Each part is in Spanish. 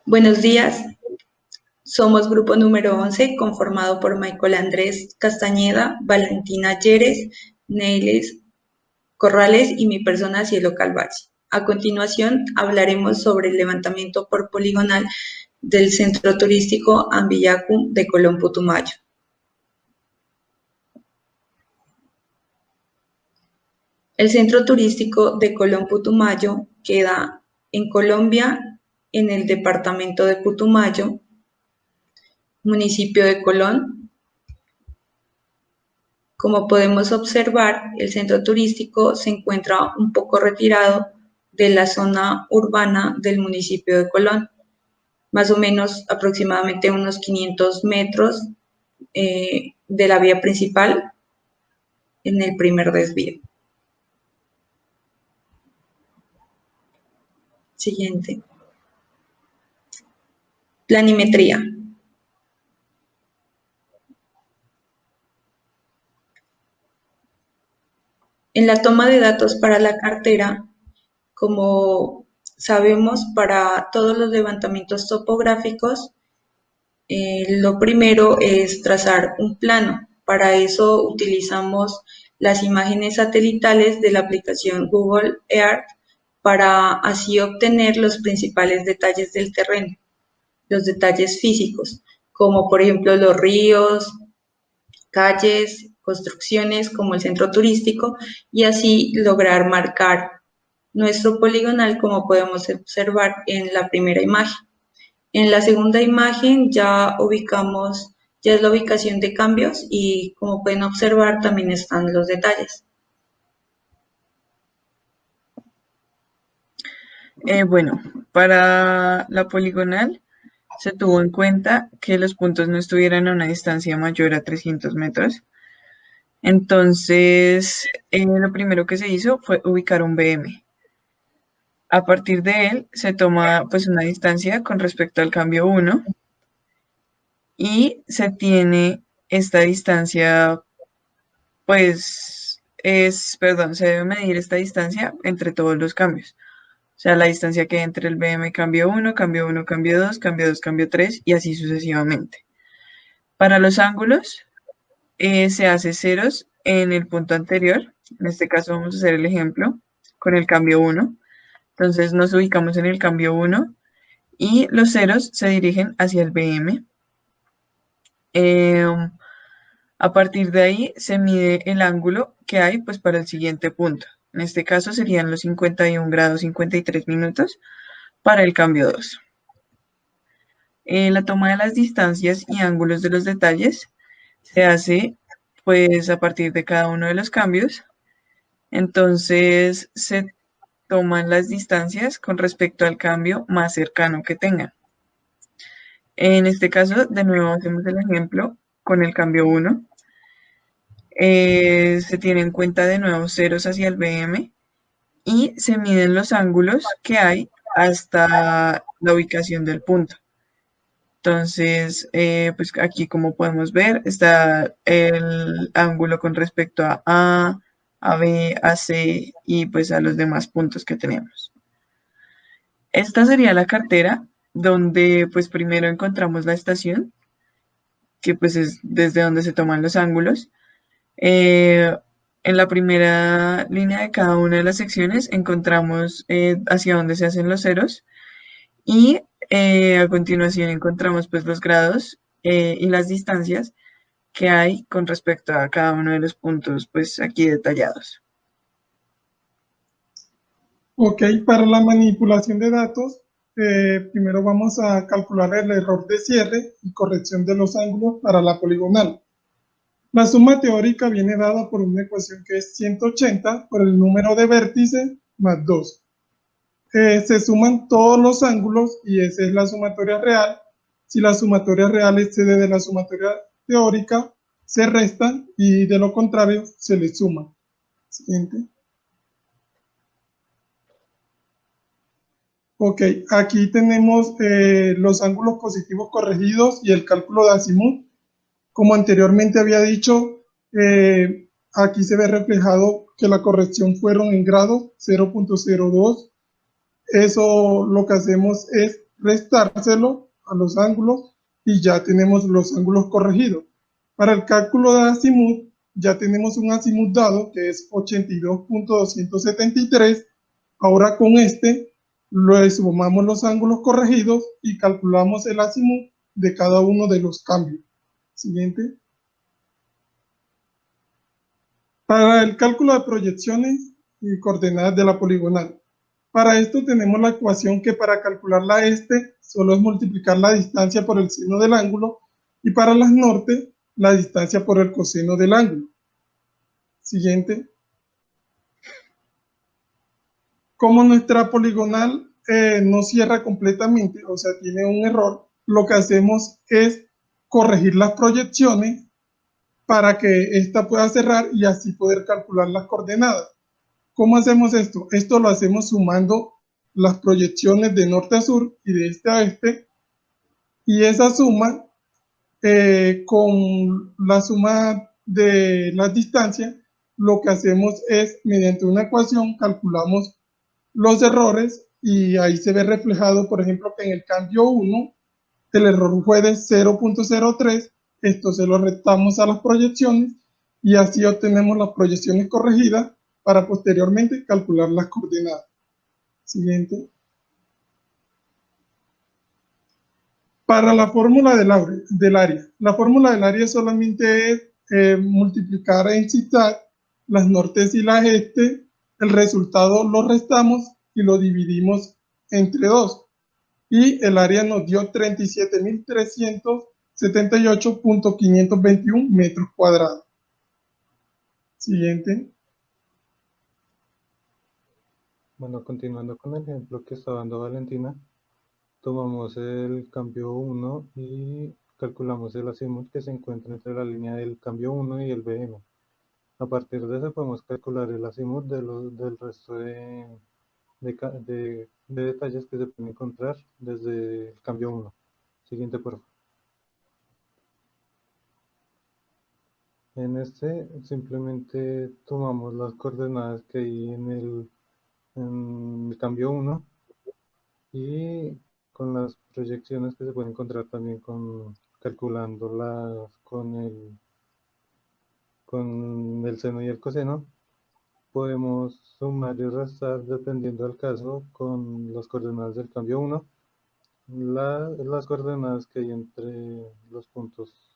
Buenos días, somos grupo número 11 conformado por Michael Andrés Castañeda, Valentina Lleres, Neiles Corrales y mi persona Cielo Calvache. A continuación hablaremos sobre el levantamiento por poligonal del centro turístico Ambiyacu de Colón Putumayo. El centro turístico de Colón Putumayo queda en Colombia, en el departamento de Putumayo, municipio de Colón. Como podemos observar, el centro turístico se encuentra un poco retirado de la zona urbana del municipio de Colón, más o menos aproximadamente unos 500 metros de la vía principal en el primer desvío. Siguiente. Planimetría. En la toma de datos para la cartera, como sabemos, para todos los levantamientos topográficos, lo primero es trazar un plano. Para eso utilizamos las imágenes satelitales de la aplicación Google Earth para así obtener los principales detalles del terreno, los detalles físicos, como por ejemplo los ríos, calles, construcciones como el centro turístico y así lograr marcar nuestro poligonal como podemos observar en la primera imagen. En la segunda imagen ya es la ubicación de cambios y como pueden observar también están los detalles. Bueno, para la poligonal se tuvo en cuenta que los puntos no estuvieran a una distancia mayor a 300 metros. Entonces, lo primero que se hizo fue ubicar un BM. A partir de él se toma pues una distancia con respecto al cambio 1 y se tiene esta distancia, se debe medir esta distancia entre todos los cambios. O sea, la distancia que hay entre el BM cambio 1, cambio 1, cambio 2, cambio 2, cambio 3 y así sucesivamente. Para los ángulos se hace ceros en el punto anterior. En este caso vamos a hacer el ejemplo con el cambio 1. Entonces nos ubicamos en el cambio 1 y los ceros se dirigen hacia el BM. A partir de ahí se mide el ángulo que hay pues para el siguiente punto. En este caso serían los 51 grados 53 minutos para el cambio 2. La toma de las distancias y ángulos de los detalles se hace pues a partir de cada uno de los cambios. Entonces se toman las distancias con respecto al cambio más cercano que tengan. En este caso, de nuevo hacemos el ejemplo con el cambio 1. Se tiene en cuenta de nuevo ceros hacia el BM y se miden los ángulos que hay hasta la ubicación del punto. Entonces, pues aquí como podemos ver, está el ángulo con respecto a A, a B, a C y pues a los demás puntos que tenemos. Esta sería la cartera donde pues primero encontramos la estación, que pues es desde donde se toman los ángulos. En la primera línea de cada una de las secciones encontramos hacia dónde se hacen los ceros y a continuación encontramos pues los grados y las distancias que hay con respecto a cada uno de los puntos pues aquí detallados. Ok, para la manipulación de datos, primero vamos a calcular el error de cierre y corrección de los ángulos para la poligonal. La suma teórica viene dada por una ecuación que es 180 por el número de vértices más 2. Se suman todos los ángulos y esa es la sumatoria real. Si la sumatoria real excede de la sumatoria teórica, se restan y de lo contrario se le suma. Siguiente. Ok, aquí tenemos los ángulos positivos corregidos y el cálculo de azimut. Como anteriormente había dicho, aquí se ve reflejado que la corrección fueron en grados 0.02. Eso lo que hacemos es restárselo a los ángulos y ya tenemos los ángulos corregidos. Para el cálculo de azimut, ya tenemos un azimut dado que es 82.273. Ahora con este le sumamos los ángulos corregidos y calculamos el azimut de cada uno de los cambios. Siguiente. Para el cálculo de proyecciones y coordenadas de la poligonal. Para esto tenemos la ecuación que para calcular la este solo es multiplicar la distancia por el seno del ángulo y para las norte la distancia por el coseno del ángulo. Siguiente. Como nuestra poligonal no cierra completamente, o sea, tiene un error, lo que hacemos es corregir las proyecciones para que ésta pueda cerrar y así poder calcular las coordenadas. ¿Cómo hacemos esto? Esto lo hacemos sumando las proyecciones de norte a sur y de este a oeste, y esa suma con la suma de las distancias, lo que hacemos es, mediante una ecuación, calculamos los errores y ahí se ve reflejado, por ejemplo, que en el cambio 1, el error fue de 0.03, esto se lo restamos a las proyecciones y así obtenemos las proyecciones corregidas para posteriormente calcular las coordenadas. Siguiente. Para la fórmula del área. La fórmula del área solamente es multiplicar en zigzag las nortes y las este. El resultado lo restamos y lo dividimos entre 2. Y el área nos dio 37.378.521 metros cuadrados. Siguiente. Bueno, continuando con el ejemplo que está dando Valentina, tomamos el cambio 1 y calculamos el azimut que se encuentra entre la línea del cambio 1 y el BM. A partir de eso podemos calcular el azimut del resto de detalles que se pueden encontrar desde el cambio 1. Siguiente, por favor. En este simplemente tomamos las coordenadas que hay en el cambio 1 y con las proyecciones que se pueden encontrar también calculándolas con el seno y el coseno, podemos sumar y restar dependiendo del caso con las coordenadas del cambio 1, las coordenadas que hay entre los puntos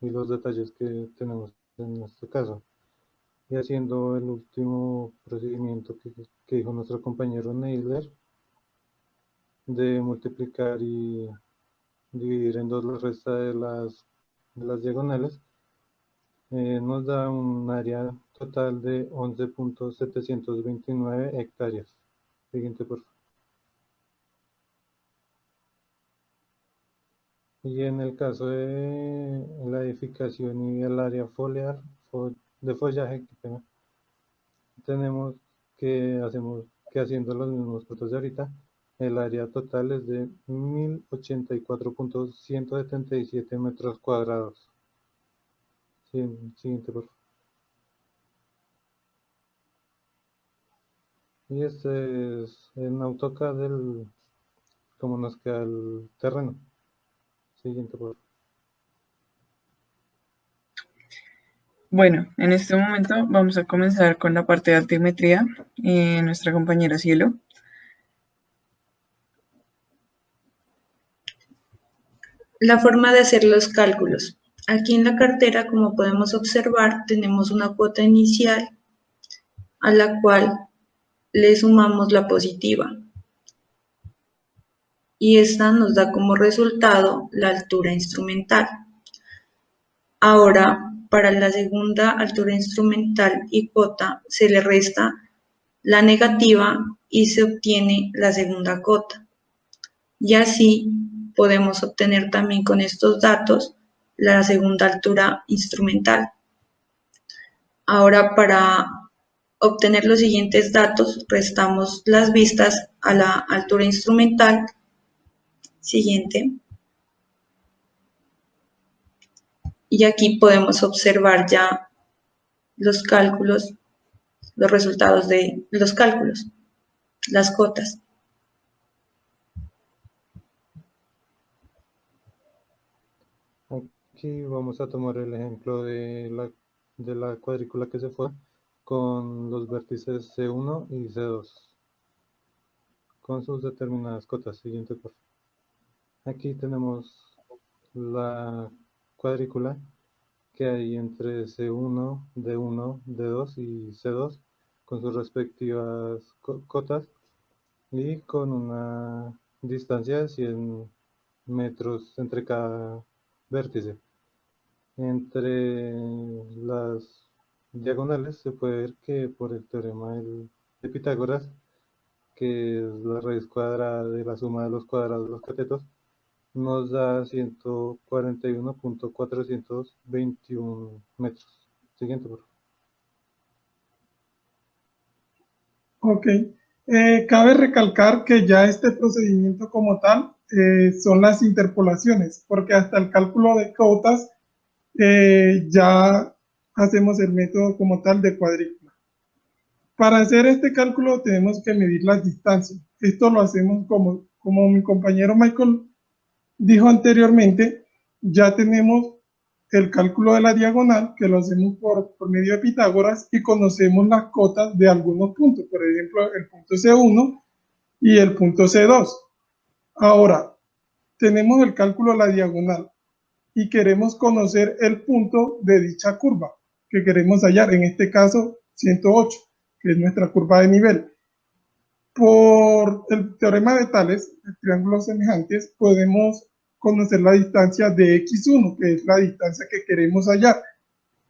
y los detalles que tenemos en este caso. Y haciendo el último procedimiento que dijo nuestro compañero Neidler, de multiplicar y dividir en 2 la resta de las diagonales, nos da un área total de 11.729 hectáreas. Siguiente, por favor. Y en el caso de la edificación y el área foliar, de follaje, tenemos que haciendo los mismos puntos de ahorita, el área total es de 1084.177 metros cuadrados. Siguiente, por favor. Y este es en AutoCAD cómo nos queda el terreno. Siguiente, por favor. Bueno, en este momento vamos a comenzar con la parte de altimetría. Nuestra compañera Cielo. La forma de hacer los cálculos. Aquí en la cartera, como podemos observar, tenemos una cuota inicial a la cual le sumamos la positiva. Y esta nos da como resultado la altura instrumental. Ahora, para la segunda altura instrumental y cota se le resta la negativa y se obtiene la segunda cota. Y así podemos obtener también con estos datos la segunda altura instrumental. Ahora, para obtener los siguientes datos, restamos las vistas a la altura instrumental. Siguiente. Y aquí podemos observar ya los cálculos, los resultados de los cálculos, las cotas. Aquí vamos a tomar el ejemplo de la cuadrícula que se fue con los vértices C1 y C2 con sus determinadas cotas. Siguiente, por favor. Aquí tenemos la cuadrícula que hay entre C1, D1, D2 y C2 con sus respectivas cotas y con una distancia de 100 metros entre cada vértice. Entre las diagonales se puede ver que por el teorema de Pitágoras, que es la raíz cuadrada de la suma de los cuadrados de los catetos, nos da 141.421 metros. Siguiente, por favor. Ok. Cabe recalcar que ya este procedimiento como tal son las interpolaciones, porque hasta el cálculo de cotas ya hacemos el método como tal de cuadrícula. Para hacer este cálculo tenemos que medir las distancias. Esto lo hacemos como mi compañero Michael dijo anteriormente, ya tenemos el cálculo de la diagonal, que lo hacemos por medio de Pitágoras, y conocemos las cotas de algunos puntos, por ejemplo, el punto C1 y el punto C2. Ahora, tenemos el cálculo de la diagonal y queremos conocer el punto de dicha curva que queremos hallar, en este caso 108, que es nuestra curva de nivel. Por el teorema de Tales, el triángulos semejantes, podemos conocer la distancia de x1, que es la distancia que queremos hallar.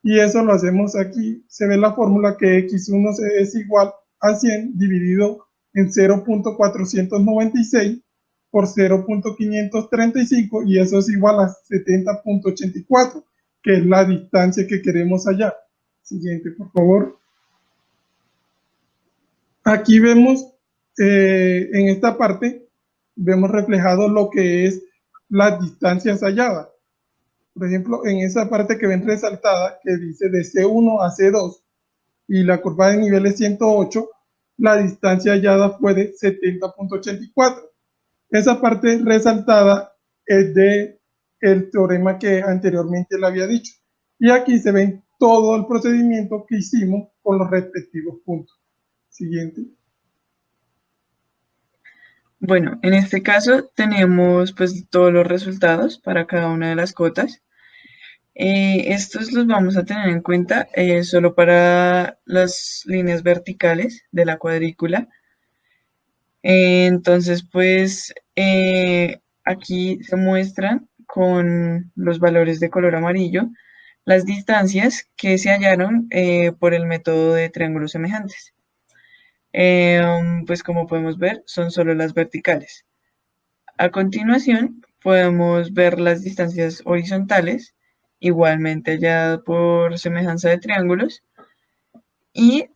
Y eso lo hacemos aquí. Se ve la fórmula que x1 es igual a 100 dividido en 0.496 por 0.535 y eso es igual a 70.84, que es la distancia que queremos hallar. Siguiente, por favor. Aquí vemos, en esta parte, vemos reflejado lo que es las distancias halladas. Por ejemplo, en esa parte que ven resaltada, que dice de C1 a C2, y la curva de nivel es 108, la distancia hallada fue de 70.84. Esa parte resaltada es de el teorema que anteriormente le había dicho. Y aquí se ven todo el procedimiento que hicimos con los respectivos puntos. Siguiente. Bueno, en este caso tenemos pues todos los resultados para cada una de las cotas. Estos los vamos a tener en cuenta solo para las líneas verticales de la cuadrícula. Entonces, pues aquí se muestran con los valores de color amarillo las distancias que se hallaron por el método de triángulos semejantes. Pues como podemos ver, son solo las verticales. A continuación, podemos ver las distancias horizontales, igualmente halladas por semejanza de triángulos, y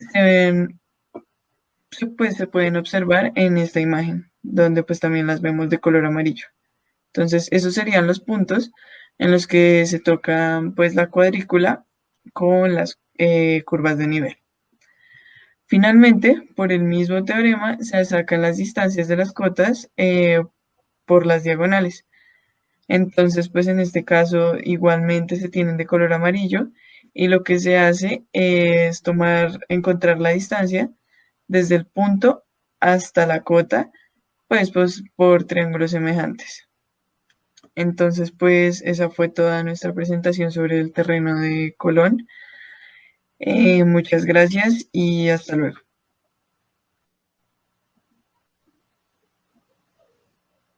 pues se pueden observar en esta imagen, donde pues también las vemos de color amarillo. Entonces, esos serían los puntos en los que se toca pues la cuadrícula con las curvas de nivel. Finalmente, por el mismo teorema, se sacan las distancias de las cotas por las diagonales. Entonces, pues en este caso igualmente se tienen de color amarillo y lo que se hace es encontrar la distancia desde el punto hasta la cota, pues por triángulos semejantes. Entonces, pues esa fue toda nuestra presentación sobre el terreno de Colón. Muchas gracias y hasta luego.